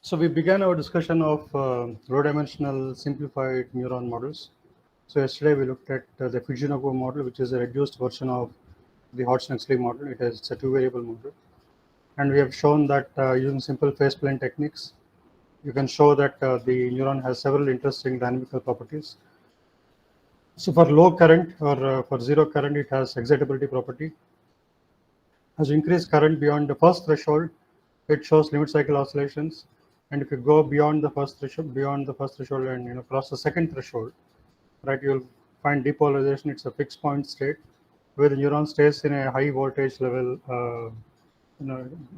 So we began our discussion of low-dimensional simplified neuron models. So yesterday we looked at the Fujinoko model, which is a reduced version of the Hodgson-Huxley model. It's a two-variable model, and we have shown that using simple phase plane techniques, you can show that the neuron has several interesting dynamical properties. So for low current or for zero current, it has excitability property. As you increase current beyond the first threshold, it shows limit cycle oscillations. And if you go beyond the first threshold, and cross the second threshold, right, you'll find depolarization. It's a fixed point state where the neuron stays in a high voltage level.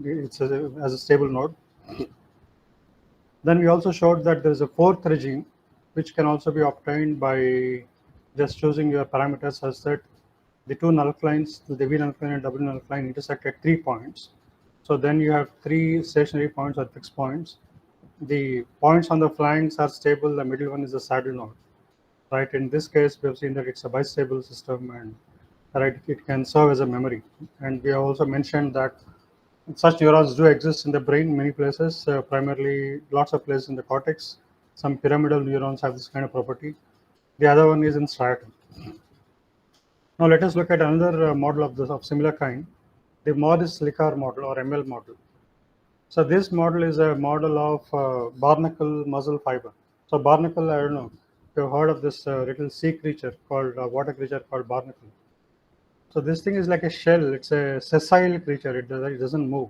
It's as a stable node. Then we also showed that there is a fourth regime, which can also be obtained by just choosing your parameters such that the two nullines, the V nullline and W nullline, intersect at 3 points. So then you have 3 stationary points or fixed points. The points on the flanks are stable. The middle one is a saddle node. Right. In this case, we have seen that it's a bistable system, and right, it can serve as a memory. And we have also mentioned that such neurons do exist in the brain, many places, primarily lots of places in the cortex. Some pyramidal neurons have this kind of property. The other one is in striatum. Now let us look at another model of similar kind, the Morris-Likar model or ML model. So this model is a model of barnacle muscle fiber. So barnacle, I don't know if you've heard of this little sea creature called water creature called barnacle. So this thing is like a shell. It's a sessile creature. It doesn't move.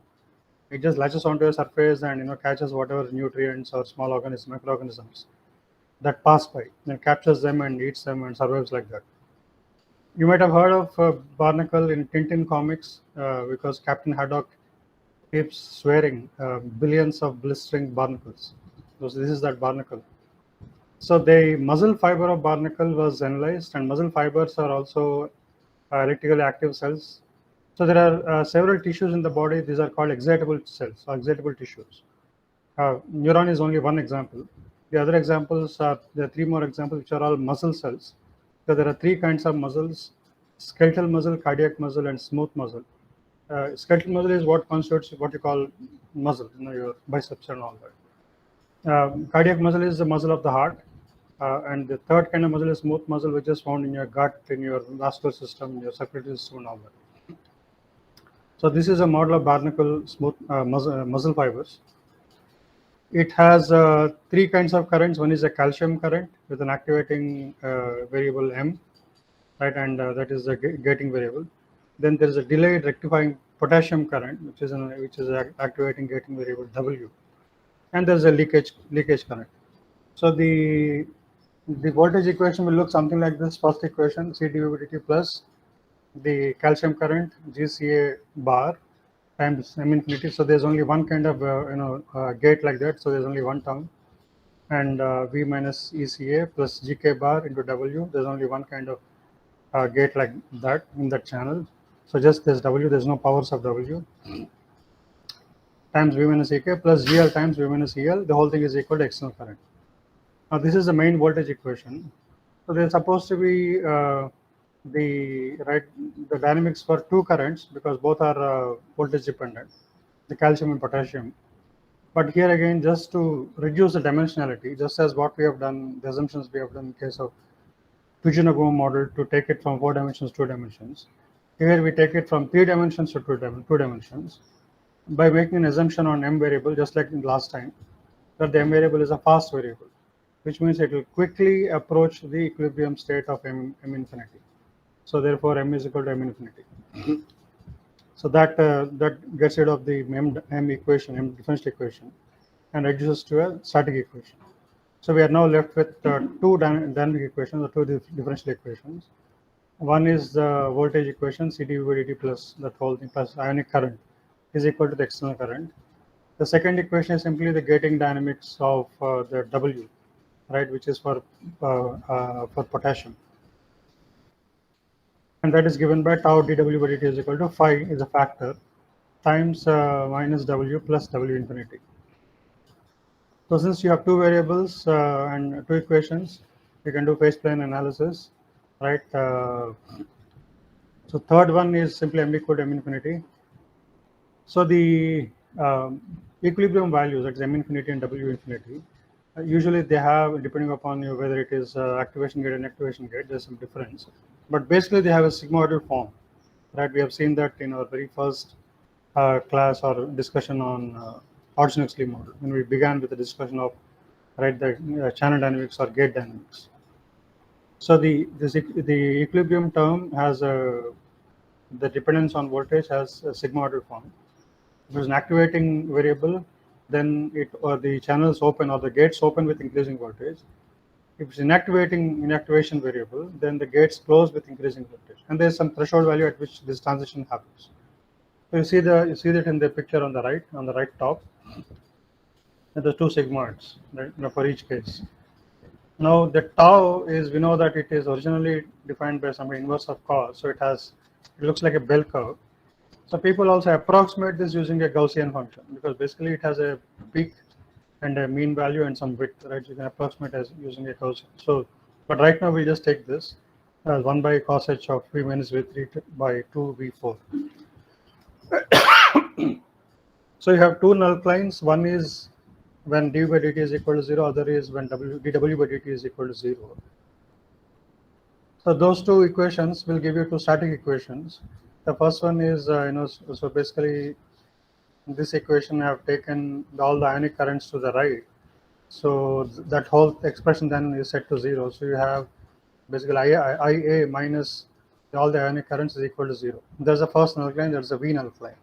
It just latches onto a surface and catches whatever nutrients or small organisms, microorganisms that pass by, then captures them and eats them and survives like that. You might have heard of Barnacle in Tintin comics because Captain Haddock keeps swearing billions of blistering barnacles. So this is that barnacle. So the muscle fiber of barnacle was analyzed, and muscle fibers are also electrically active cells. So there are several tissues in the body. These are called excitable cells or excitable tissues. Neuron is only one example. The other examples are, there are 3 more examples, which are all muscle cells. So there are 3 kinds of muscles: skeletal muscle, cardiac muscle, and smooth muscle. Skeletal muscle is what constitutes what you call muscle, your biceps and all that. Cardiac muscle is the muscle of the heart. And the third kind of muscle is smooth muscle, which is found in your gut, in your vascular system, your circulatory system, and all that. So this is a model of barnacle smooth muscle fibers. It has 3 kinds of currents. One is a calcium current with an activating variable M, right, and that is the gating variable. Then there is a delayed rectifying potassium current, which is activating gating variable W, and there is a leakage current. So the voltage equation will look something like this. First equation, C dV by dt plus the calcium current GCA bar times M infinity. So there's only one kind of gate like that. So there's only one term, and V minus ECA plus GK bar into W. There's only one kind of gate like that in that channel. So just this W. There's no powers of W times V minus EK plus GL times V minus EL. The whole thing is equal to external current. Now this is the main voltage equation. So there's supposed to be the dynamics for 2 currents, because both are voltage dependent, the calcium and potassium. But here again, just to reduce the dimensionality, just as what we have done, the assumptions we have done in case of Fujinoko model, to take it from 4 dimensions to 2 dimensions. Here we take it from 3 dimensions to 2 dimensions by making an assumption on M variable, just like in last time, that the M variable is a fast variable, which means it will quickly approach the equilibrium state of M infinity. So therefore, M is equal to M infinity. So that gets rid of the M equation, M differential equation, and reduces to a static equation. So we are now left with 2 dynamic equations, or 2 differential equations. One is the voltage equation, C dV by dt plus that whole thing plus ionic current is equal to the external current. The second equation is simply the gating dynamics of the W, right, which is for potassium, and that is given by tau dW by dt is equal to phi is a factor times minus W plus W infinity. So since you have 2 variables and 2 equations, you can do phase plane analysis, right? So third one is simply M equal to M infinity. So the equilibrium values, like M infinity and W infinity, usually they have, depending upon you whether it is activation gate and activation gate, there's some difference. But basically, they have a sigmoidal form, right? We have seen that in our very first class or discussion on Hodgson-Huxley model, when we began with the discussion of the channel dynamics or gate dynamics. So the equilibrium term has the dependence on voltage has a sigmoidal form. If it's an activating variable, then it or the channels open or the gates open with increasing voltage. If it's inactivation variable, then the gates close with increasing voltage, and there's some threshold value at which this transition happens. So you see that in the picture on the right top, and the two sigmoids, right, for each case. Now the tau is, we know that it is originally defined by some inverse of cos, so it looks like a bell curve. So people also approximate this using a Gaussian function, because basically it has a peak and a mean value and some width, right? You can approximate as using a Gaussian. So, but right now we just take this as 1 by cos h of v minus v3 by 2 v4. So you have two null lines. One is when dv by dt is equal to 0, other is when dw by dt is equal to 0. So those two equations will give you two static equations. The first one is, so basically this equation I have taken all the ionic currents to the right. So that whole expression then is set to 0. So you have basically IA minus all the ionic currents is equal to 0. There's the first null line, there's a V null line.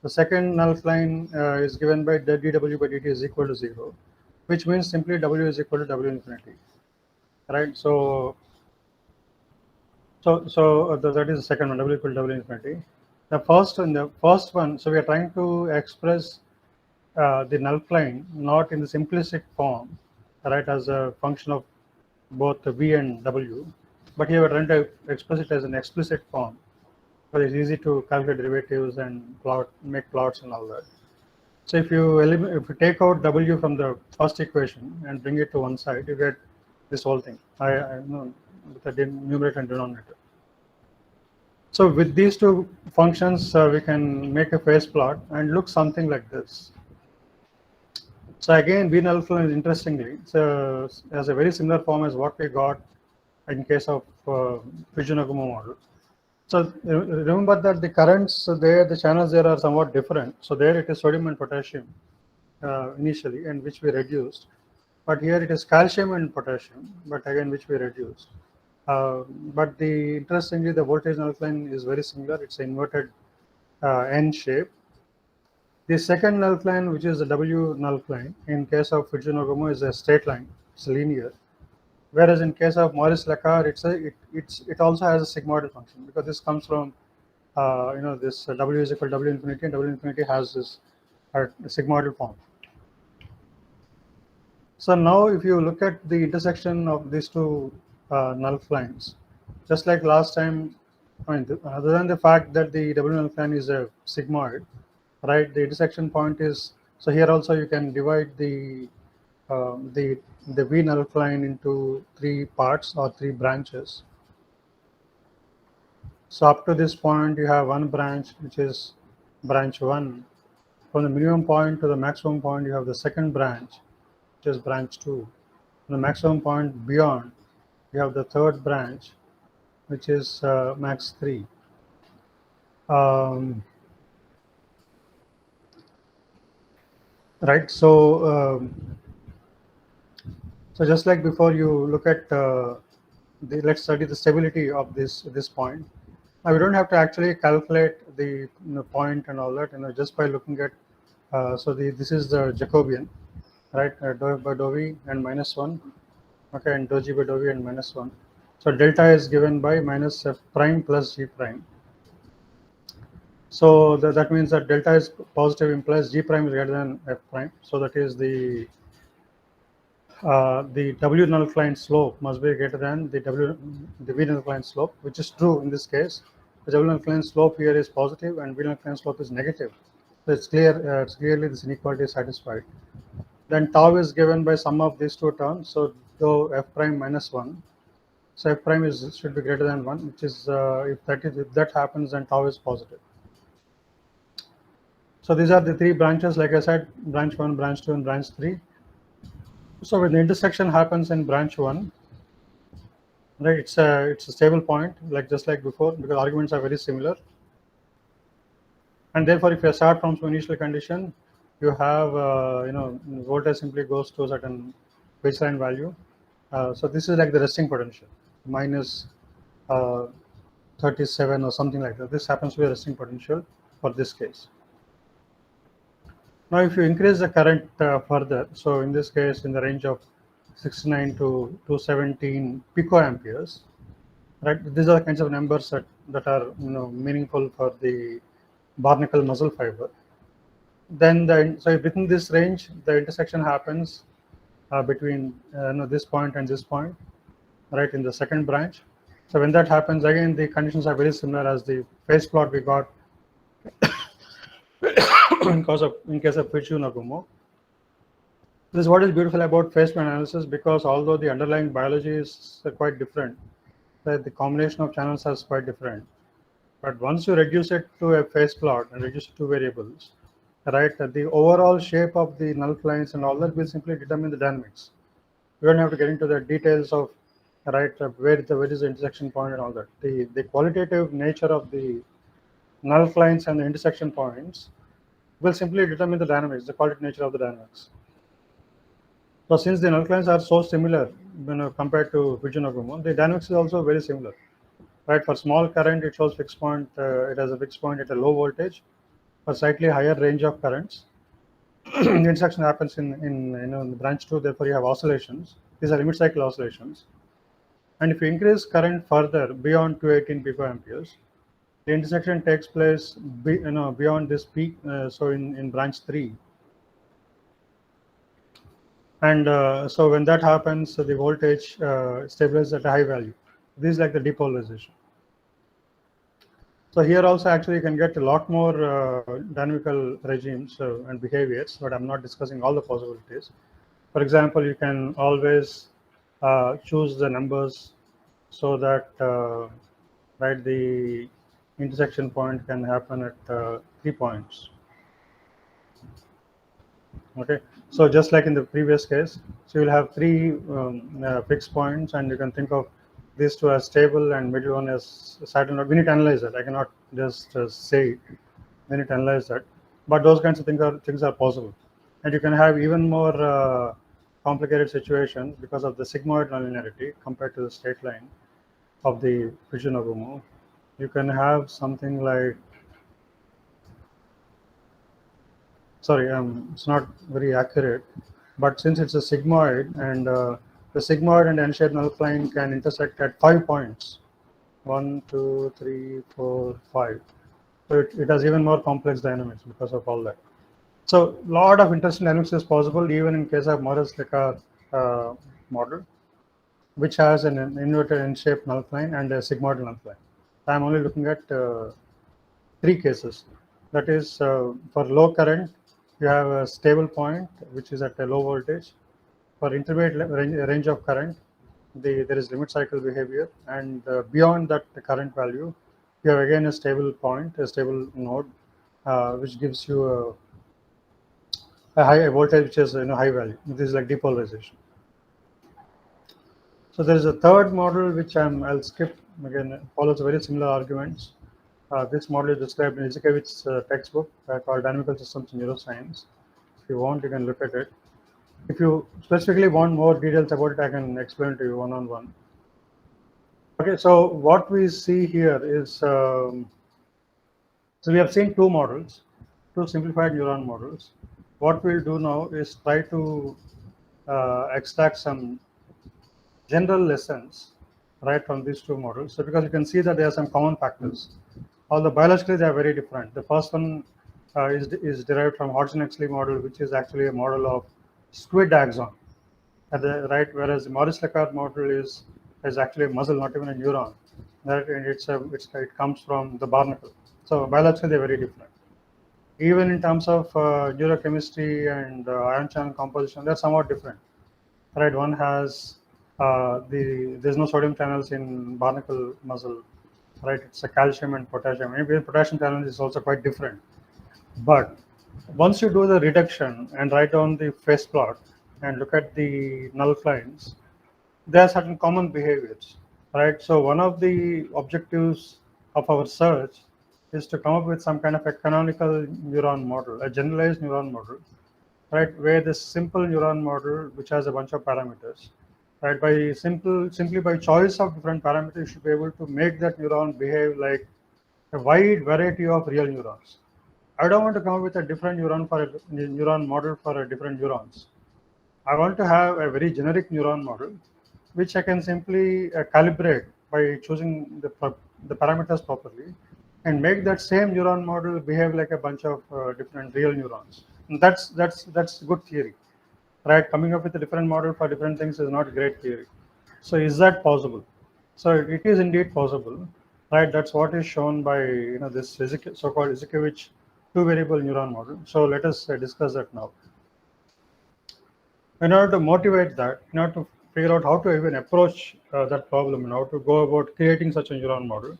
The second null line is given by dw by dt is equal to 0, which means simply W is equal to W infinity, right? So that is the second one, W equal to W infinity. The first one, so we are trying to express the null line not in the simplistic form, right, as a function of both V and W, but here we are trying to express it as an explicit form, but it's easy to calculate derivatives and make plots and all that. So if you take out W from the first equation and bring it to one side, you get this whole thing. I know with the numerator and denominator. So with these two functions, we can make a phase plot and look something like this. So again, V null line, interestingly, so has a very similar form as what we got in case of Fujinagumo model. So remember that the currents there, the channels there are somewhat different. So there it is sodium and potassium initially, and which we reduced. But here it is calcium and potassium, but again which we reduced. But interestingly, the voltage null line is very similar. It's an inverted N shape. The second null line, which is the W null line, in case of Fujinagumo is a straight line. It's linear. Whereas in case of Maurice-Lacquer, it also has a sigmoidal function, because this comes from this W is equal to W infinity, and W infinity has this sigmoidal form. So now if you look at the intersection of these two null lines, just like last time, other than the fact that the W null line is a sigmoid, right? The intersection point is, so here also you can divide the V null line into three parts or three branches. So up to this point, you have one branch, which is branch 1. From the minimum point to the maximum point, you have the second branch, which is branch 2. From the maximum point beyond, you have the third branch, which is max 3. Right. So just like before, you look at let's study the stability of this point. Now we don't have to actually calculate the point and all that. Just by looking at this is the Jacobian, right? Dou F by dou V and minus 1, okay, and dou G by dou V and minus 1. So delta is given by minus F prime plus G prime. So that means that delta is positive implies G prime is greater than F prime. So that is the W null line slope must be greater than the V null line slope, which is true in this case. The W null line slope here is positive and V null line slope is negative. So it's clear. It's clearly this inequality is satisfied. Then tau is given by sum of these two terms. So dou F prime minus 1. So F prime should be greater than 1, which is if that happens, then tau is positive. So these are the three branches, like I said, branch 1, branch 2, and branch 3. So when the intersection happens in branch 1, right, it's a stable point, like just like before, because arguments are very similar. And therefore, if you start from some initial condition, you have voltage simply goes to a certain baseline value. So this is like the resting potential, minus uh, 37 or something like that. This happens to be a resting potential for this case. Now, if you increase the current further, so in this case, in the range of 69 to 217 picoamperes, right? These are the kinds of numbers that are meaningful for the barnacle muscle fiber. Then so within this range, the intersection happens between this point and this point, right, in the second branch. So when that happens, again, the conditions are very similar as the phase plot we got in case of Fujii-Nagumo. This is what is beautiful about phase plot analysis, because although the underlying biology is quite different, the combination of channels is quite different. But once you reduce it to a phase plot and reduce it to variables, right, the overall shape of the null lines and all that will simply determine the dynamics. You don't have to get into the details of, right, where is the intersection point and all that. The qualitative nature of the null lines and the intersection points will simply determine the dynamics, the qualitative nature of the dynamics. So since the null lines are so similar, compared to Fujii-Nagumo, the dynamics is also very similar. Right, for small current, it shows fixed point. It has a fixed point at a low voltage. For slightly higher range of currents, the intersection happens in branch 2. Therefore, you have oscillations. These are limit cycle oscillations. And if you increase current further beyond 218 picoamperes, the intersection takes place beyond this peak. So in branch 3. And so when that happens, the voltage stabilizes at a high value. This is like the depolarization. So here also actually you can get a lot more dynamical regimes and behaviors, but I'm not discussing all the possibilities. For example, you can always choose the numbers so that right, the intersection point can happen at 3 points. Okay, so just like in the previous case, so you'll have 3 fixed points, and you can think of these two as stable and middle one as saddle node. We need to analyze that. I cannot just say it. We need to analyze that. But those kinds of things are possible, and you can have even more complicated situation because of the sigmoid nonlinearity compared to the straight line of the Fujii-Nagumo. You can have something like, sorry, it's not very accurate, but since it's a sigmoid, and the sigmoid and n-shaped null line can intersect at 5 points, 1, 2, 3, 4, 5. So it has even more complex dynamics because of all that. So a lot of interesting dynamics is possible even in case of Morris-Lekar model, which has an inverted n-shaped null line and a sigmoidal null line. I'm only looking at 3 cases. That is, for low current, you have a stable point which is at a low voltage. For intermediate range of current, there is limit cycle behavior, and beyond that current value, you have again a stable point, a stable node, which gives you a high voltage which is high value. This is like depolarization. So there is a third model which I'll skip. Again, follows very similar arguments. This model is described in Izhikevic's textbook called Dynamical Systems in Neuroscience. If you want, you can look at it. If you specifically want more details about it, I can explain to you one-on-one. Okay, so what we see here is, so we have seen 2 models, 2 simplified neuron models. What we'll do now is try to extract some general lessons right from these 2 models. So because you can see that there are some common factors. Although biologically they are very different. The first one is derived from Hodgson-Huxley model, which is actually a model of squid axon, right? Whereas the Morris-Lekar model is actually a muscle, not even a neuron. That it comes from the barnacle. So biologically they're very different. Even in terms of neurochemistry and ion channel composition, they're somewhat different. Right? One has there's no sodium channels in barnacle muscle. Right? It's a calcium and potassium. Maybe the potassium channel is also quite different. But Once you do the reduction and write down the phase plot and look at the null lines, there are certain common behaviors, right? So one of the objectives of our search is to come up with some kind of a canonical neuron model, a generalized neuron model, right? Where this simple neuron model, which has a bunch of parameters, right? Simply by choice of different parameters, you should be able to make that neuron behave like a wide variety of real neurons. I don't want to come up with a different neuron model for a different neurons. I want to have a very generic neuron model, which I can simply calibrate by choosing the parameters properly, and make that same neuron model behave like a bunch of different real neurons. And that's good theory, right? Coming up with a different model for different things is not great theory. So is that possible? So it is indeed possible, right? That's what is shown by this so-called Izikevich two-variable neuron model. So let us discuss that now. In order to motivate that, in order to figure out how to even approach that problem and how to go about creating such a neuron model,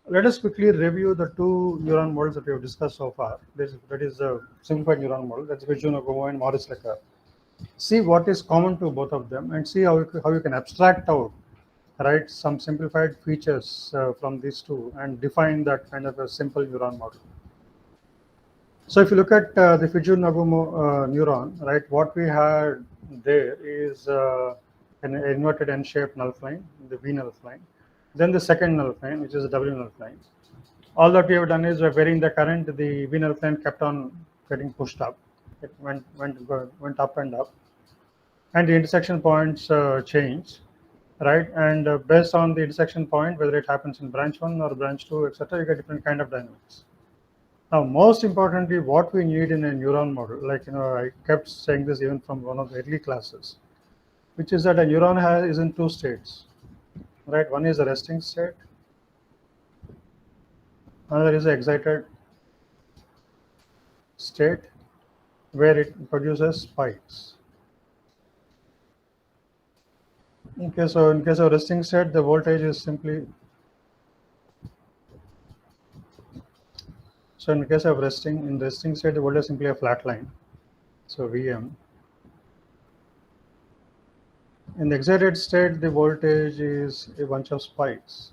let us quickly review the two neuron models that we have discussed so far. That is a simplified neuron model, that's Fujino-Nagumo and Morris-Lecker. See what is common to both of them and see how you can abstract out, right, some simplified features from these two and define that kind of a simple neuron model. So if you look at the Fujino-Nagumo neuron, right, what we had there is an inverted N-shaped null line, the V null line. Then the second null line, which is the W null line. All that we have done is we're varying the current. The V null line kept on getting pushed up. It went up and up, and the intersection points changed, right? And based on the intersection point, whether it happens in branch 1 or branch 2, etc., you get different kind of dynamics. Now, most importantly, what we need in a neuron model, like I kept saying this even from one of the early classes, which is that a neuron is in two states, right? One is a resting state, another is an excited state where it produces spikes. Okay, so in case of resting state, the voltage is simply, so in case of resting state, the voltage is simply a flat line, so Vm. In the excited state, the voltage is a bunch of spikes.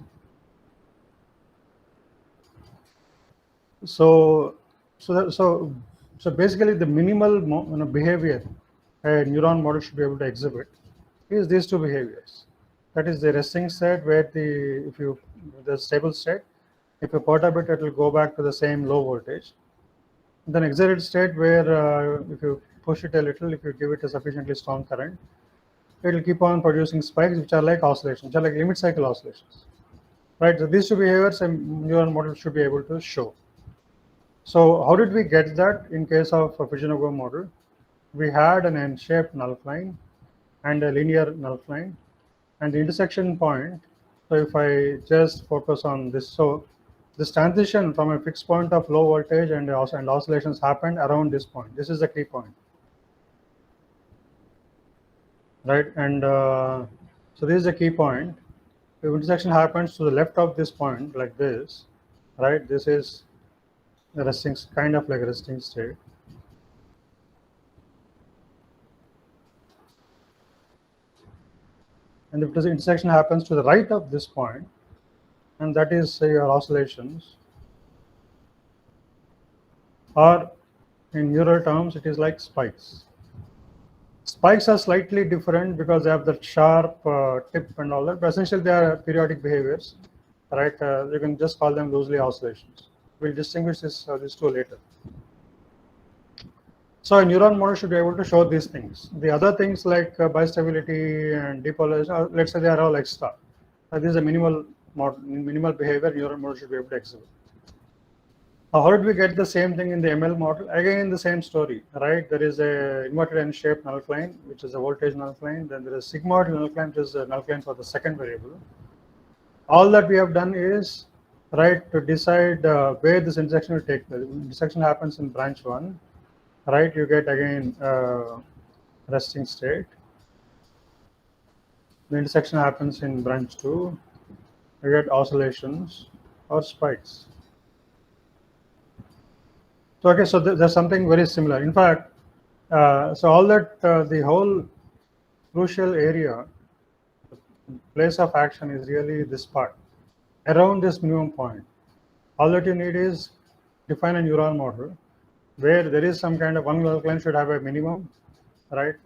So basically, the minimal behavior a neuron model should be able to exhibit is these two behaviors. That is the resting state, where the stable state, if you perturb it, it will go back to the same low voltage. Then excited state, where if you push it a little, if you give it a sufficiently strong current, it will keep on producing spikes, which are like oscillations, which are like limit cycle oscillations, right? So these two behaviors a neuron model should be able to show. So how did we get that in case of a Fujino-Nagumo model? We had an N-shaped null line and a linear null line, and the intersection point. So if I just focus on this, so this transition from a fixed point of low voltage and oscillations happened around this point. This is the key point, right? And so this is the key point. The intersection happens to the left of this point, like this, right? This is the resting, kind of like a resting state. And if the intersection happens to the right of this point, and that is, say, your oscillations, or in neural terms, it is like spikes. Spikes are slightly different because they have that sharp tip and all that, but essentially they are periodic behaviors, right? You can just call them loosely oscillations. We'll distinguish these two later. So a neuron model should be able to show these things. The other things like bistability and depolarization, let's say they are all extra. This is a minimal behavior neuron model should be able to exhibit. How did we get the same thing in the ML model? Again, the same story, right? There is a inverted N-shaped null line, which is a voltage null line. Then there is sigmoid null line, which is a null line for the second variable. All that we have done is, right, to decide where this intersection will take place. The intersection happens in branch 1, right? You get again resting state. The intersection happens in branch 2. You get oscillations or spikes. So okay, so there's something very similar. In fact, so all that the whole crucial area, place of action is really this part around this minimum point. All that you need is define a neuron model where there is some kind of one null line should have a minimum, right?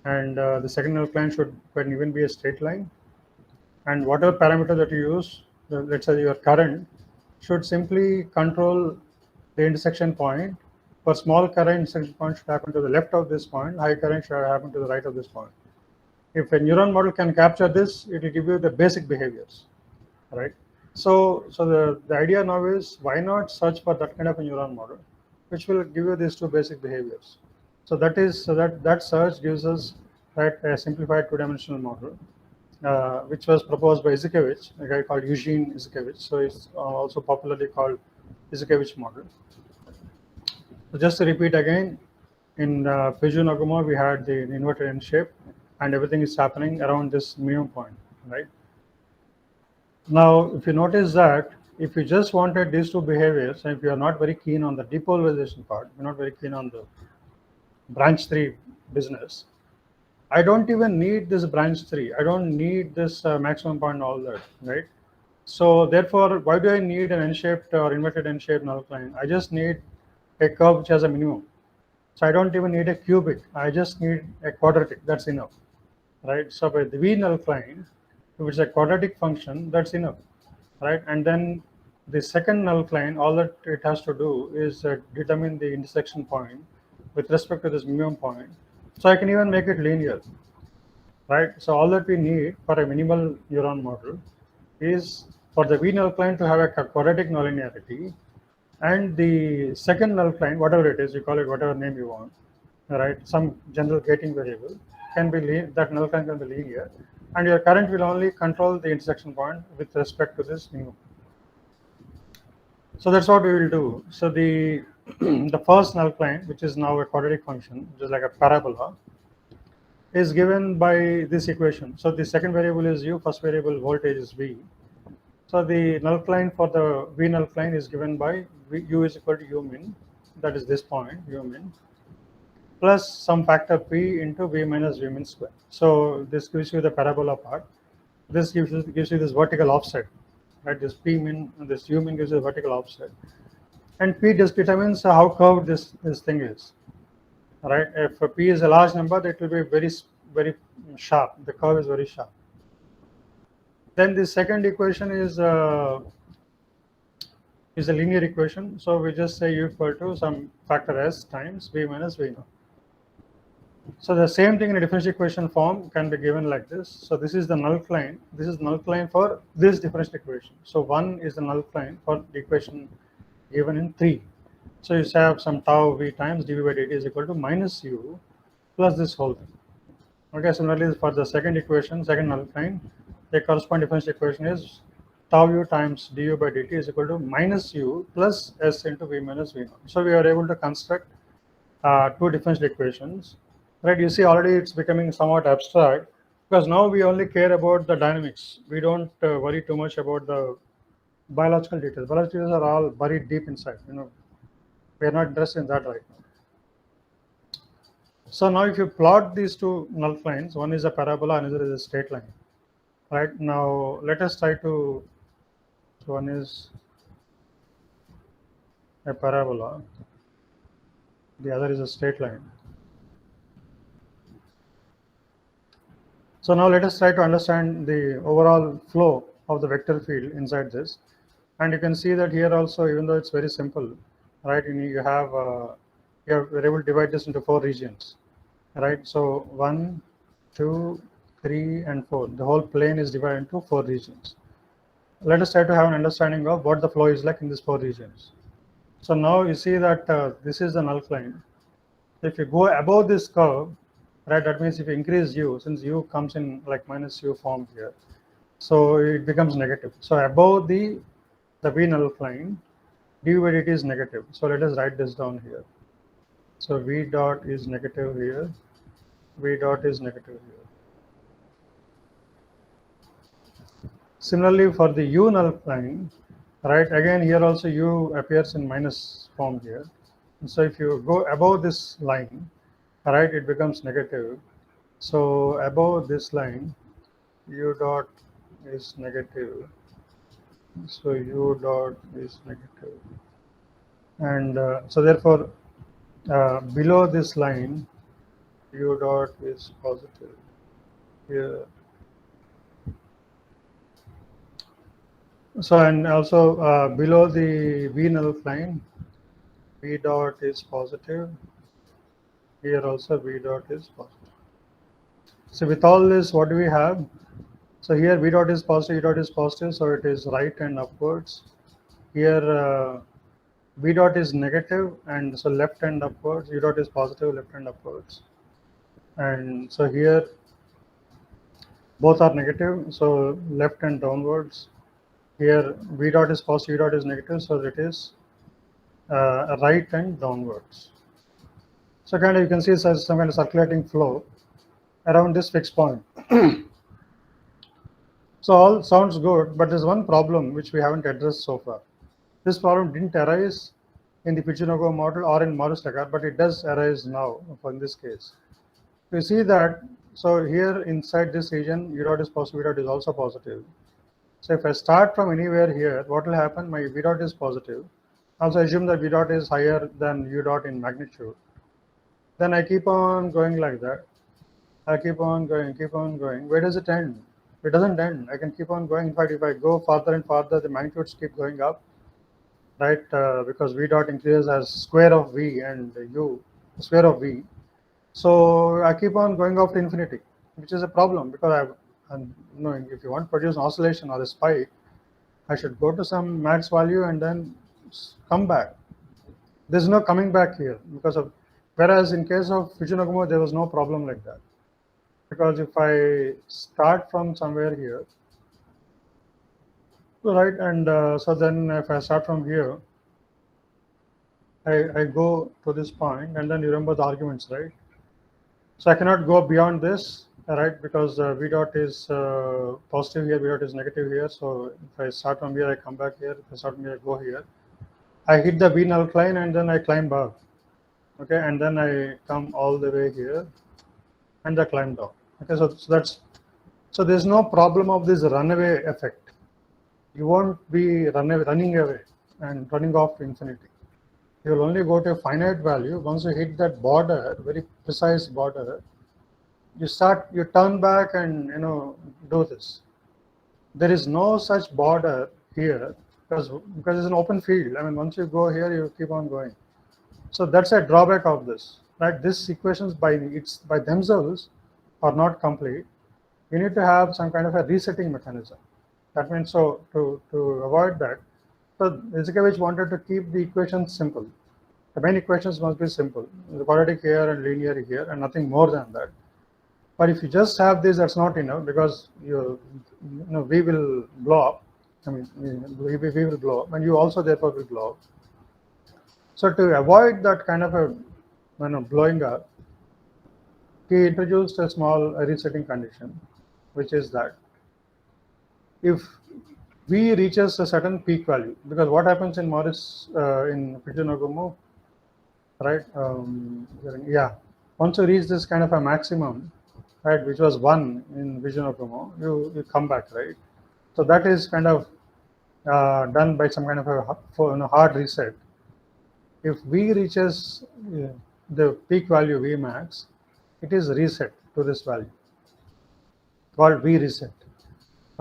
And the second null line can even be a straight line. And whatever parameter that you use, let's say your current, should simply control the intersection point. For small current, intersection point should happen to the left of this point, high current should happen to the right of this point. If a neuron model can capture this, it will give you the basic behaviors, right? So the idea now is, why not search for that kind of a neuron model, which will give you these two basic behaviors. So that search gives us, right, a simplified two-dimensional model, which was proposed by Izhikevich, a guy called Eugene Izhikevich. So it's also popularly called Izhikevich model. So just to repeat again, in Fujinagumo we had the inverted N shape, and everything is happening around this minimum point, right? Now, if you notice that if you just wanted these two behaviors, and if you are not very keen on the depolarization part, you're not very keen on the branch 3 business, I don't even need this branch 3. I don't need this maximum point, all that, right? So therefore, why do I need an N-shaped or inverted N-shaped null line? I just need a curve which has a minimum. So I don't even need a cubic. I just need a quadratic. That's enough, right? So by the V null line, which is a quadratic function, that's enough, right? And then the second null line, all that it has to do is determine the intersection point with respect to this minimum point. So I can even make it linear, right? So all that we need for a minimal neuron model is for the V null line to have a quadratic nonlinearity, and the second null line, whatever it is, you call it whatever name you want, right? Some general gating variable can be that null line can be linear, and your current will only control the intersection point with respect to this minimum. So that's what we will do. So the the first null line, which is now a quadratic function, which is like a parabola, is given by this equation. So the second variable is u, first variable voltage is v. So the null line for the v null line is given by u is equal to u min, that is this point, u min, plus some factor p into v minus v min square. So this gives you the parabola part. This gives you this vertical offset, right? This p min and this u min gives you a vertical offset, and p just determines how curved this thing is, right? If p is a large number, it will be very sharp. The curve is very sharp. Then the second equation is a linear equation. So we just say u equal to some factor s times v minus v naught. So the same thing in a differential equation form can be given like this. So this is the null line. This is null line for this differential equation. So 1 is the null line for the equation given in 3. So you have some tau v times dv by dt is equal to minus u plus this whole thing. Okay, similarly for the second equation, second null line, the corresponding differential equation is tau u times du by dt is equal to minus u plus s into v minus v naught. So we are able to construct two differential equations, right? You see already it's becoming somewhat abstract, because now we only care about the dynamics. We don't worry too much about the biological details. Biological details are all buried deep inside. We are not interested in that right now. So now if you plot these two null lines, one is a parabola, another is a straight line, right? Now let us try to, so one is a parabola, the other is a straight line. So now let us try to understand the overall flow of the vector field inside this. And you can see that here also, even though it's very simple, right, you have we're able to divide this into 4 regions, right? So 1, 2, 3, and 4. The whole plane is divided into 4 regions. Let us try to have an understanding of what the flow is like in these 4 regions. So now you see that this is the null line. If you go above this curve, right, that means if you increase u, since u comes in like minus u form here, so it becomes negative. So above the v null line, du by dt is negative. So let us write this down here. So v dot is negative here, v dot is negative here. Similarly for the u null line, right, again here also u appears in minus form here. And so if you go above this line, right, it becomes negative. So above this line, u dot is negative. So u dot is negative. And so therefore, below this line, u dot is positive here. So and also below the v null line, v dot is positive. Here also v dot is positive. So with all this, what do we have? So here v dot is positive, e dot is positive, so it is right and upwards. Here v dot is negative, and so left and upwards. U dot is positive, left and upwards. And so here both are negative, so left and downwards. Here v dot is positive, u dot is negative, so it is right and downwards. So kind of you can see some kind of circulating flow around this fixed point. So all sounds good, but there's one problem which we haven't addressed so far. This problem didn't arise in the Piccinino model or in Morris-Legard, but it does arise now in this case. You see that, so here inside this region, u dot is positive, v dot is also positive. So if I start from anywhere here, what will happen? My v dot is positive. Also assume that v dot is higher than u dot in magnitude. Then I keep on going like that. I keep on going, keep on going. Where does it end? It doesn't end. I can keep on going. In fact, if I go farther and farther, the magnitudes keep going up, right? Because v dot increases as square of v and u, square of v. So I keep on going off to infinity, which is a problem because if you want to produce an oscillation or a spike, I should go to some max value and then come back. There's no coming back here because of, whereas in case of Fujinogumo, there was no problem like that. Because if I start from somewhere here, right, and so then if I start from here, I go to this point, and then you remember the arguments, right? So I cannot go beyond this, right, because v dot is positive here, v dot is negative here. So if I start from here, I come back here. If I start from here, I go here. I hit the v null line, and then I climb up, okay, and then I come all the way here, and I climb down. Okay, so there's no problem of this runaway effect. You won't be running away and running off to infinity. You will only go to a finite value. Once you hit that border, very precise border, you turn back and do this. There is no such border here because it's an open field. I mean, once you go here, you keep on going. So that's a drawback of this, right? These equations by themselves are not complete. You need to have some kind of a resetting mechanism. That means, so to avoid that, so Izhikevich wanted to keep the equations simple. The main equations must be simple, the quadratic here and linear here, and nothing more than that. But if you just have this, that's not enough because we will blow up. I mean, we will blow up, and you also therefore will blow up. So to avoid that kind of a blowing up, he introduced a small resetting condition, which is that if v reaches a certain peak value, because what happens in in Fujinogumo, right? Once you reach this kind of a maximum, right, which was 1 in Fujinogumo, you come back, right? So that is kind of done by some kind of a hard reset. If v reaches the peak value v max, it is reset to this value called v reset.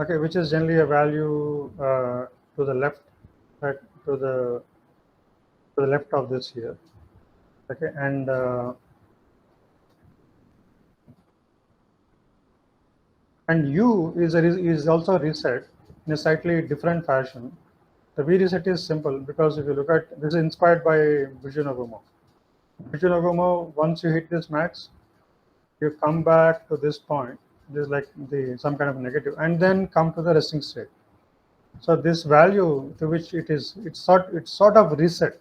Okay, which is generally a value to the left, right, to the left of this here. Okay, and u is also reset in a slightly different fashion. The v reset is simple because if you look at this, is inspired by Fujinogumo. Fujinogumo, once you hit this max, you come back to this point. This is like some kind of negative, and then come to the resting state. So this value to which it's sort of reset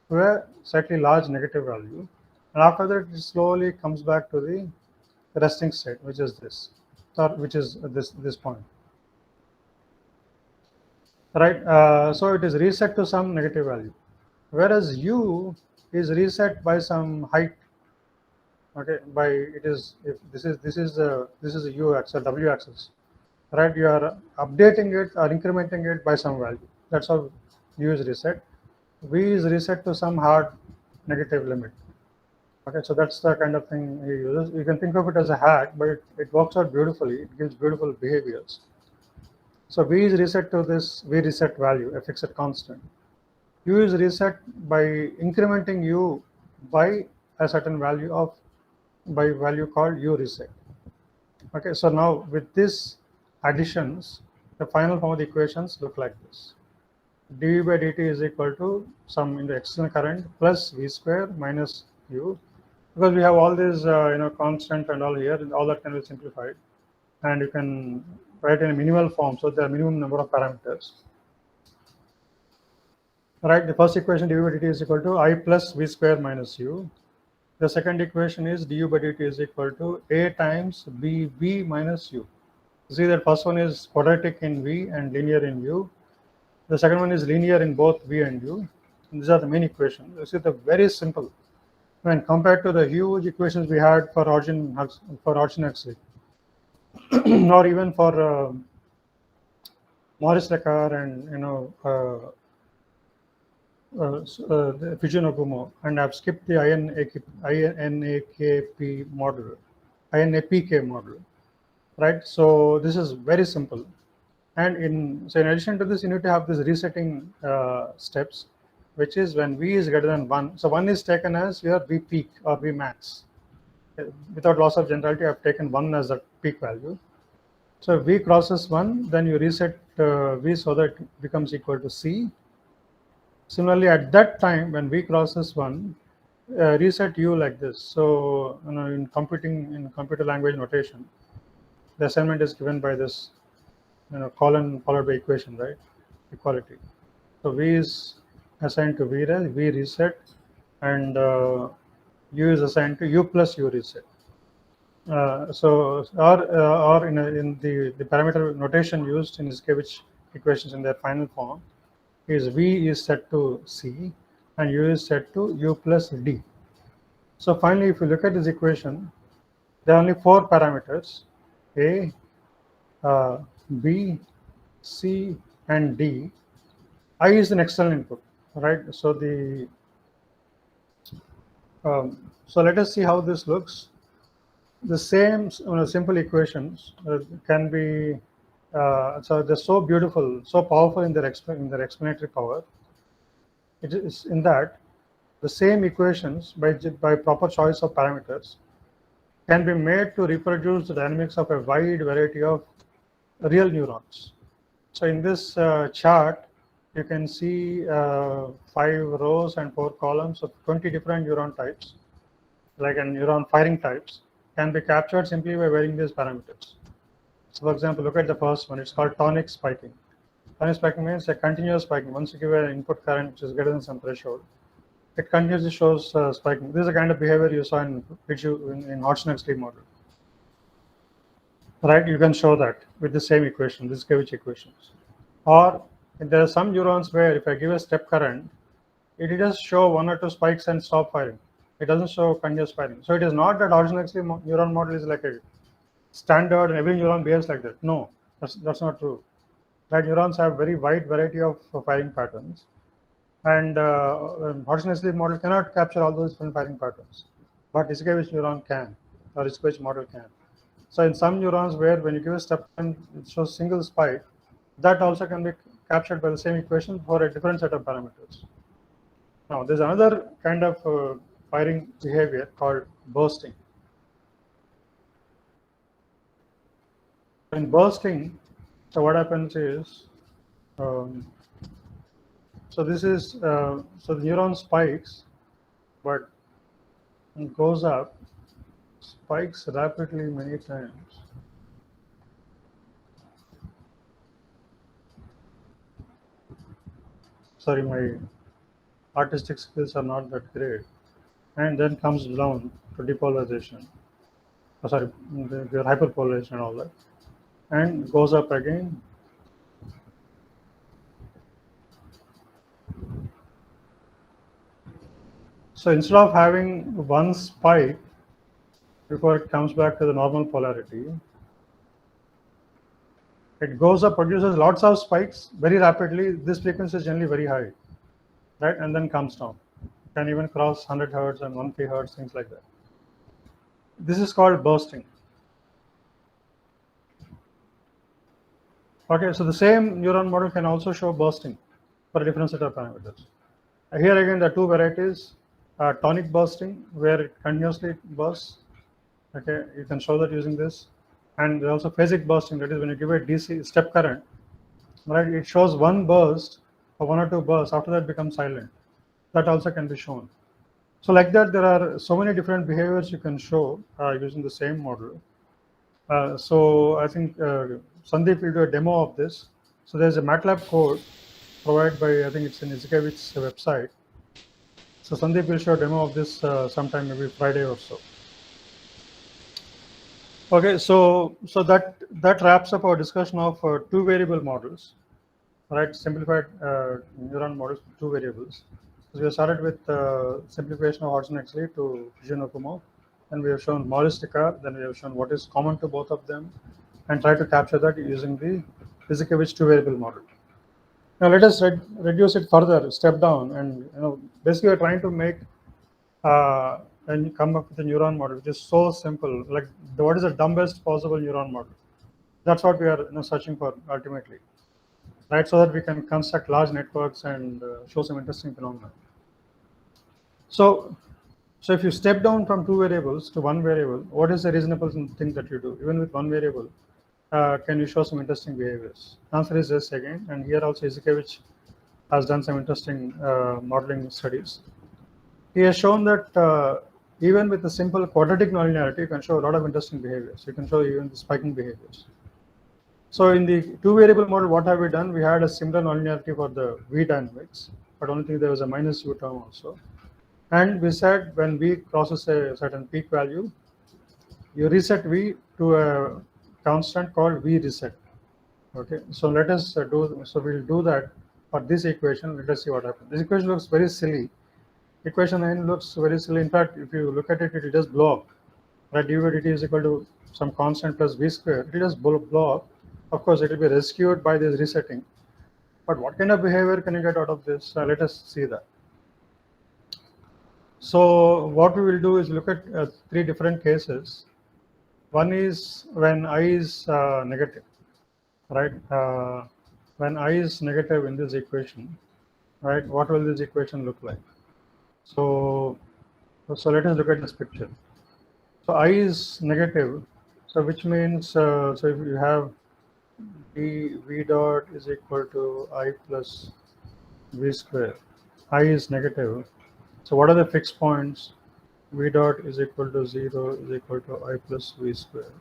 to a slightly large negative value, and after that it slowly comes back to the resting state, which is this, or which is this point, right? So it is reset to some negative value. whereas u is reset by some height. Okay, by it is, if this is a u axis, w axis, right? You are updating it or incrementing it by some value. That's how u is reset. V is reset to some hard negative limit. Okay, so that's the kind of thing he uses. You can think of it as a hack, but it works out beautifully. It gives beautiful behaviors. So V is reset to this V reset value, a fixed constant. U is reset by incrementing U by a certain value of, by value called U reset. Okay, so now with this additions, the final form of the equations look like this. dV by dt is equal to some in the external current plus V square minus U, because we have all these constant and all here, all that can be simplified, and you can write in a minimal form, so there are minimum number of parameters. Right, the first equation du by dt is equal to I plus V square minus U. The second equation is du by dt is equal to A times BV minus U. See that first one is quadratic in V and linear in U. The second one is linear in both V and U. And these are the main equations. You see, they're very simple when compared to the huge equations we had for Arjun-Huxley, or even for Maurice Lécar and Fujinogumo, and I've skipped the INAKP model, INAPK model, right? So this is very simple. And in addition to this, you need to have this resetting steps, which is when V is greater than 1. So 1 is taken as your V peak or V max. Without loss of generality, I've taken 1 as the peak value. So if V crosses 1, then you reset V so that it becomes equal to C. Similarly, at that time, when V crosses 1, reset U like this. So in computer language notation, the assignment is given by this colon followed by equation, right? Equality. So V is assigned to V reset, and U is assigned to U plus U reset. Or in the parameter notation used in Iskevich equations in their final form is V is set to C and U is set to U plus D. So finally, if you look at this equation, there are only 4 parameters: A, B, C, and D. I is an external input, right? So so let us see how this looks. The same simple equations can be so they're so beautiful, so powerful in their explanatory power. It is in that the same equations by proper choice of parameters can be made to reproduce the dynamics of a wide variety of real neurons. So in this chart, you can see 5 rows and 4 columns of 20 different neuron types, like a neuron firing types, can be captured simply by varying these parameters. So for example, look at the first one. It's called tonic spiking. Tonic spiking means a continuous spiking. Once you give an input current which is greater than some threshold, it continuously shows spiking. This is the kind of behavior you saw in Hodgson-Huxley model. Right, you can show that with the same equation, this Iskevich equations. Or there are some neurons where if I give a step current, it just show 1 or 2 spikes and stop firing. It doesn't show continuous firing. So it is not that Hodgson-Huxley neuron model is like a standard and every neuron behaves like that. No, that's not true. Right, neurons have very wide variety of firing patterns, and Hodgson-Huxley model cannot capture all those different firing patterns, but Iskevich neuron can, or Iskevich model can. So in some neurons where when you give a step and it shows single spike, that also can be captured by the same equation for a different set of parameters. Now there's another kind of firing behavior called bursting. In bursting, so what happens is, so this is so the neuron spikes, but it goes up, spikes rapidly many times. Sorry, my artistic skills are not that great. And then comes down to depolarization. Oh, sorry, the hyperpolarization and all that. And goes up again. So instead of having one spike before it comes back to the normal polarity, it goes up, produces lots of spikes very rapidly. This frequency is generally very high, right? And then comes down. Can even cross 100 hertz and 1 hertz, things like that. This is called bursting. Okay, so the same neuron model can also show bursting for a different set of parameters. Here again, there are two varieties: tonic bursting, where it continuously bursts. Okay, you can show that using this, and there's also phasic bursting. That is when you give a DC step current, right? It shows one burst or one or two bursts. After that, it becomes silent. That also can be shown. So like that, there are so many different behaviors you can show using the same model. So I think Sandeep will do a demo of this. So there's a MATLAB code provided by, I think it's in Izhikevic's website. So Sandeep will show a demo of this sometime, maybe Friday or so. Okay, so that wraps up our discussion of two variable models, right? Simplified neuron models with two variables. So we have started with simplification of Hodgson-Huxley to Fujin-Okumo, and we have shown Morris-Descartes. Then we have shown what is common to both of them, and try to capture that using the Izhikevich two-variable model. Now let us reduce it further, step down, and basically we're trying to make and come up with a neuron model which is so simple. Like, what is the dumbest possible neuron model? That's what we are searching for ultimately, right? So that we can construct large networks and show some interesting phenomena. So if you step down from two variables to one variable, what is the reasonable thing that you do? Even with one variable, can you show some interesting behaviors? Answer is yes again, and here also Izhikevich has done some interesting modeling studies. He has shown that even with a simple quadratic nonlinearity, you can show a lot of interesting behaviors. You can show even the spiking behaviors. So in the two-variable model, what have we done? We had a similar nonlinearity for the V dynamics, but only thing there was a minus U term also. And we said when V crosses a certain peak value, you reset V to a constant called V reset. Okay, so let us we'll do that for this equation. Let us see what happens. This equation looks very silly. Equation 9 looks very silly. In fact, if you look at it, it will just blow up. Right, du by dt is equal to some constant plus v square. It will just blow up. Of course, it will be rescued by this resetting. But what kind of behavior can you get out of this? Let us see that. So what we will do is look at three different cases. One is when I is negative, right? When I is negative in this equation, right? What will this equation look like? So let us look at this picture. So I is negative, so which means so if you have v dot is equal to I plus v square. I is negative. So what are the fixed points? V dot is equal to 0 is equal to I plus v square.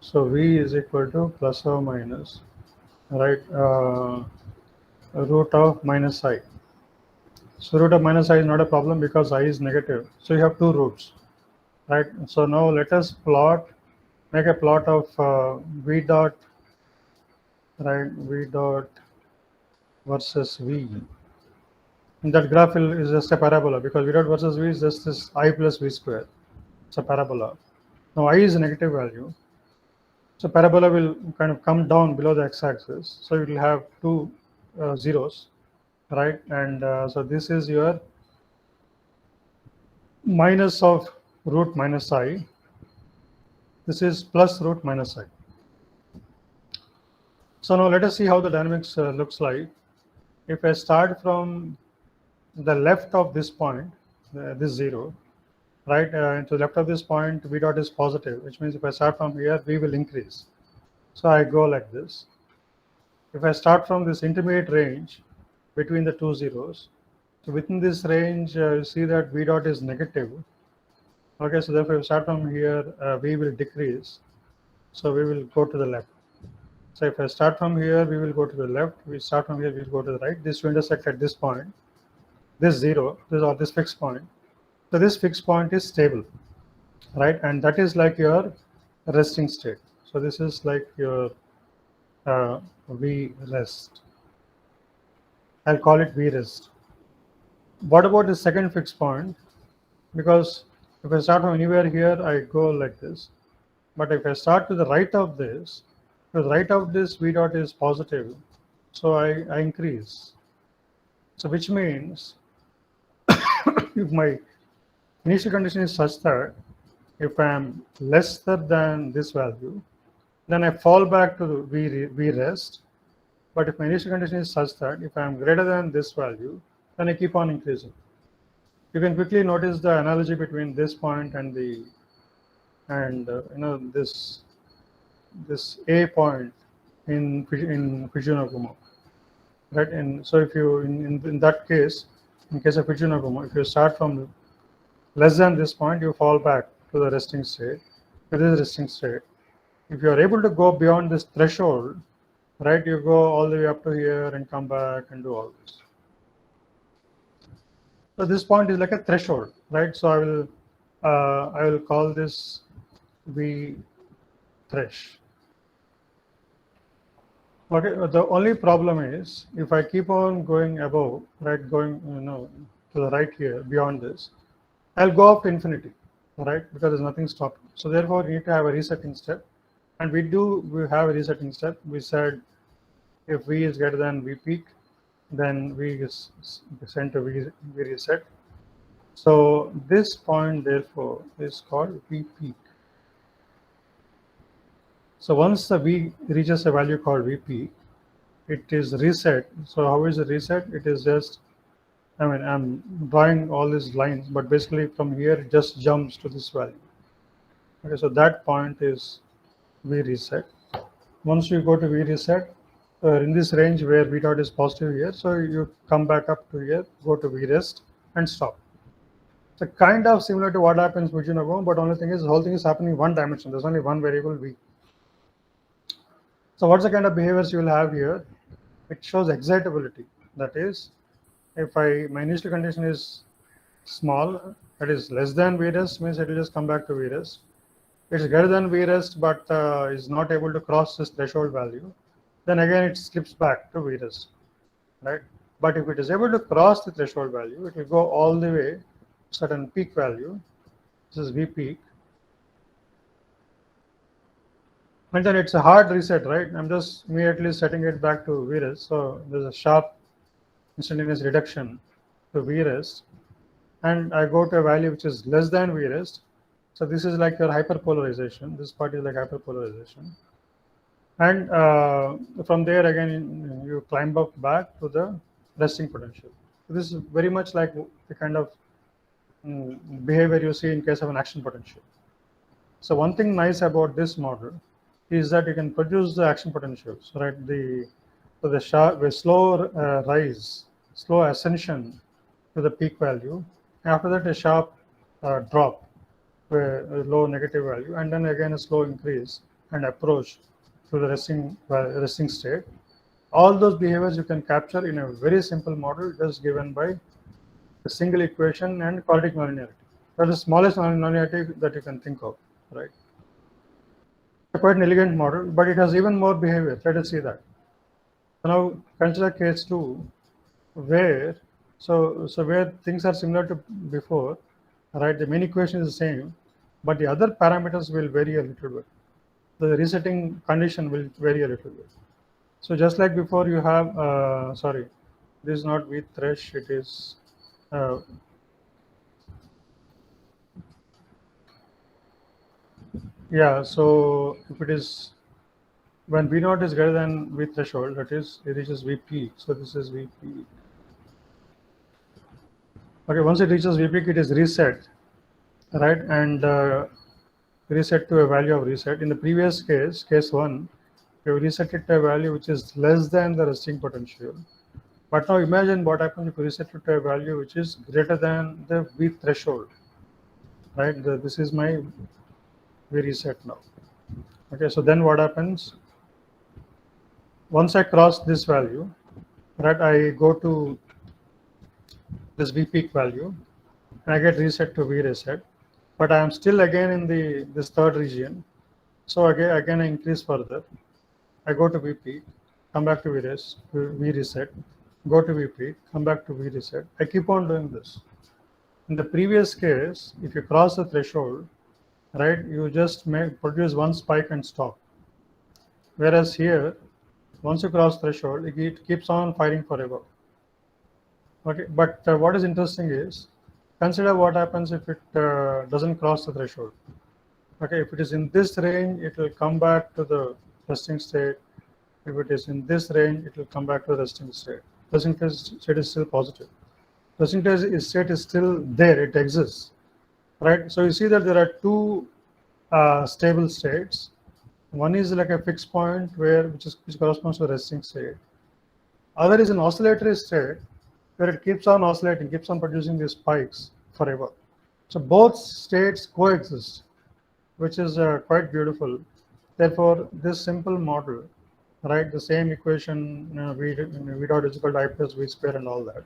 So v is equal to plus or minus, right, root of minus I. So root of minus I is not a problem because I is negative. So you have two roots, right? So now let us make a plot of v dot, right, v dot versus v. And that graph is just a parabola because v dot versus v is just this I plus v square. It's a parabola. Now I is a negative value. So parabola will kind of come down below the x-axis. So it will have two zeros, right? And so this is your minus of root minus I. This is plus root minus I. So now let us see how the dynamics looks like. If I start from the left of this point, this 0, right, to the left of this point, v dot is positive, which means if I start from here, v will increase. So I go like this. If I start from this intermediate range between the two zeros, so within this range, you see that v dot is negative. Okay, so therefore, if I start from here, v will decrease. So we will go to the left. So if I start from here, we will go to the left. We start from here, we will go to the right. This will intersect at this point. This 0, this fixed point. So this fixed point is stable, right? And that is like your resting state. So this is like your V rest. I'll call it V rest. What about the second fixed point? because if I start from anywhere here, I go like this. But if I start to the right of this, to the right of this v dot is positive, so I increase. So which means if my initial condition is such that if I am lesser than this value, then I fall back to the v rest. But if my initial condition is such that if I am greater than this value, then I keep on increasing. You can quickly notice the analogy between this point and the this A point in Fujinagumo, right? And so if you in that case, in case of Fujinagumo, if you start from less than this point, you fall back to the resting state. To this resting state. If you are able to go beyond this threshold, right, you go all the way up to here and come back and do all this. So this point is like a threshold, right? So I will call this V thresh. Okay, the only problem is if I keep on going above, right, going to the right here beyond this, I'll go up to infinity, right? Because there's nothing stopping. So therefore, we need to have a resetting step, and we have a resetting step. We said if V is greater than V peak, then V is sent to V reset. So this point therefore is called V peak. So once the V reaches a value called V peak, it is reset. So how is it reset? It is just, I mean, I'm drawing all these lines, but basically from here it just jumps to this value. Okay, so that point is V reset. Once you go to V reset, in this range where V dot is positive here, so you come back up to here, go to V rest and stop. So kind of similar to what happens with Fujinagumo, but only thing is the whole thing is happening in one dimension. There's only one variable V. So what's the kind of behaviors you will have here? It shows excitability. That is, if my initial condition is small, that is less than V rest, means it will just come back to V rest. It's greater than V rest, but is not able to cross this threshold value, then again it slips back to V rest, right? But if it is able to cross the threshold value, it will go all the way to certain peak value. This is V peak. And then it's a hard reset, right? I'm just immediately setting it back to V rest. So there's a sharp instantaneous reduction to V rest. And I go to a value which is less than V rest. So this is like your hyperpolarization. This part is like hyperpolarization. And from there again, you climb up back to the resting potential. So this is very much like the kind of behavior you see in case of an action potential. So one thing nice about this model is that you can produce the action potentials, right? The slow rise, slow ascension to the peak value. After that, a sharp drop to a low negative value, and then again a slow increase and approach to the resting state. All those behaviors you can capture in a very simple model just given by a single equation and quadratic nonlinearity. That's the smallest nonlinearity that you can think of, right? Quite an elegant model, but it has even more behavior. Let us see that. So now consider case 2, where where things are similar to before, right? The main equation is the same, but the other parameters will vary a little bit. The resetting condition will vary a little bit. So just like before, you have sorry, this is not V thresh. It is yeah. So if it is when V naught is greater than V threshold, that is, it reaches V peak. So this is V peak. Okay, once it reaches V peak, it is reset, right? And reset to a value of reset. In the previous case, case 1, we reset it to a value which is less than the resting potential. But now imagine what happens if we reset it to a value which is greater than the V threshold, right? This is my V reset now. Okay, so then what happens? Once I cross this value, right, I go to this V peak value and I get reset to V reset, but I am still again in this third region. So again I increase further. I go to V peak, come back to V reset, go to V peak, come back to V reset. I keep on doing this. In the previous case, if you cross the threshold, right, you just may produce one spike and stop. Whereas here, once you cross threshold, it keeps on firing forever. Okay, but what is interesting is, consider what happens if it doesn't cross the threshold. Okay, if it is in this range, it will come back to the resting state. If it is in this range, it will come back to the resting state. Resting state is still positive. Resting state is still there, it exists, right? So you see that there are two stable states. One is like a fixed point which corresponds to resting state. Other is an oscillatory state where it keeps on oscillating, keeps on producing these spikes forever. So both states coexist, which is quite beautiful. Therefore, this simple model, right, the same equation, v dot is equal to I plus v square and all that.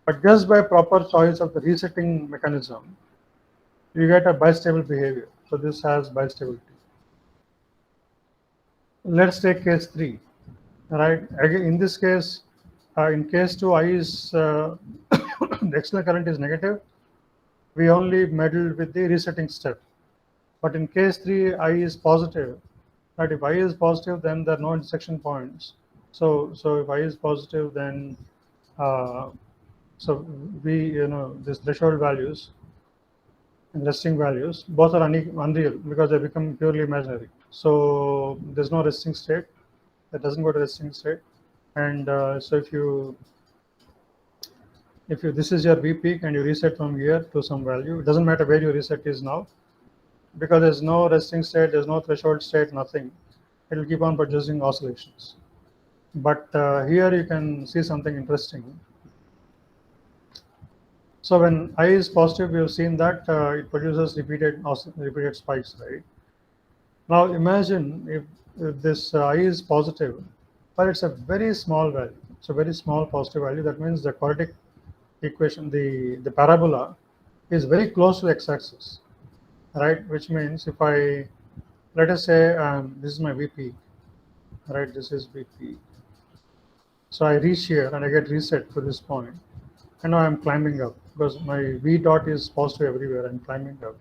But just by proper choice of the resetting mechanism, you get a bistable behavior. So this has bistability. Let's take case 3, right? Again, in this case, in case 2, I is the external current is negative. We only meddled with the resetting step. But in case 3, I is positive. Right? If I is positive, then there are no intersection points. So if I is positive, then so these threshold values and resting values both are unreal because they become purely imaginary. So there's no resting state. That doesn't go to resting state. And so if this is your V peak and you reset from here to some value, it doesn't matter where your reset is now, because there's no resting state, there's no threshold state, nothing. It will keep on producing oscillations. But here you can see something interesting. So when I is positive, we have seen that it produces repeated spikes, right? Now imagine if this I is positive, but it's a very small value. It's a very small positive value. That means the quadratic equation, the parabola, is very close to the x-axis, right? Which means if I, let us say this is my VP, right? This is VP. So I reach here and I get reset to this point, and now I'm climbing up because my V dot is positive everywhere. I'm climbing up,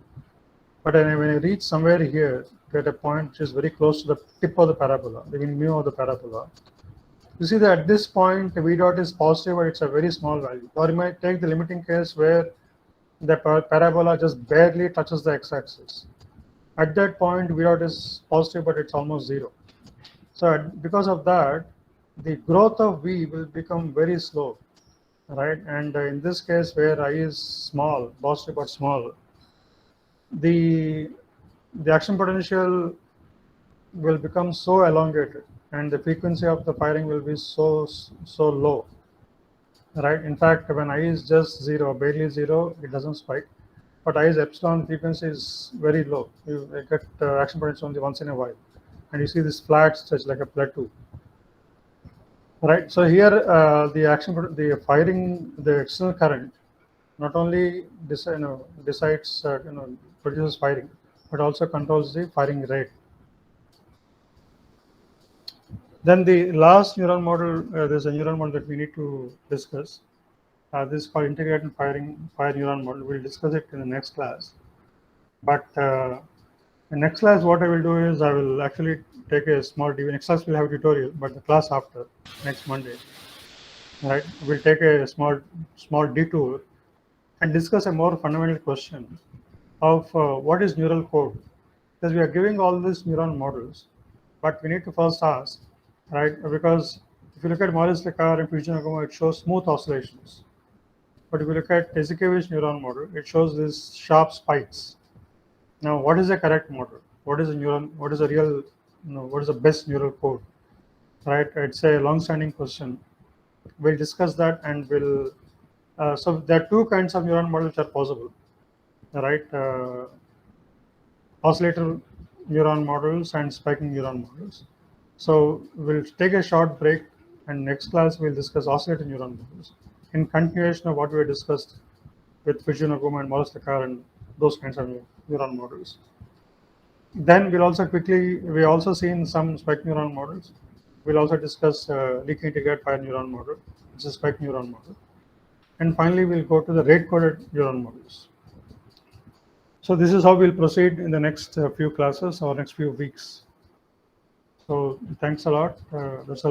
but when I reach somewhere here, at a point which is very close to the tip of the parabola, the mu of the parabola, you see that at this point the V dot is positive, but it's a very small value. Or you might take the limiting case where the parabola just barely touches the x-axis. At that point, V dot is positive, but it's almost zero. So because of that, the growth of V will become very slow, right? And in this case, where I is small, positive but small, the action potential will become so elongated, and the frequency of the firing will be so low, right? In fact, when I is just zero, barely zero, it doesn't spike. But I is epsilon, frequency is very low. You get action potential only once in a while, and you see this flat stretch like a plateau. Right. So here, the firing, the external current, not only decides, produces firing, but also controls the firing rate. Then the last neuron model, there's a neuron model that we need to discuss. This is called integrated fire neuron model. We'll discuss it in the next class. But in next class, what I will do is I will actually take a small deviation. Next class will have a tutorial, but the class after, next Monday, right, we'll take a small detour and discuss a more fundamental question of what is neural code. Because we are giving all these neuron models, but we need to first ask, right, because if you look at Morris-Lekar and Fujinaga, it shows smooth oscillations. But if you look at Ezekiewicz's neuron model, it shows these sharp spikes. Now, what is the correct model? What is a neuron? What is a real? What is the best neural code? Right? It's a long-standing question. We'll discuss that, and we'll. So there are two kinds of neuron models which are possible, right? Oscillator neuron models and spiking neuron models. So we'll take a short break, and next class we'll discuss oscillator neuron models in continuation of what we discussed with Fujinaga and Morris-Lekar and those kinds of neuron models. Then we'll also we also seen some spike neuron models. We'll also discuss leaky integrated fire neuron model, which is a spike neuron model. and finally we'll go to the rate-coded neuron models. So this is how we'll proceed in the next few classes or next few weeks. So thanks a lot. That's all.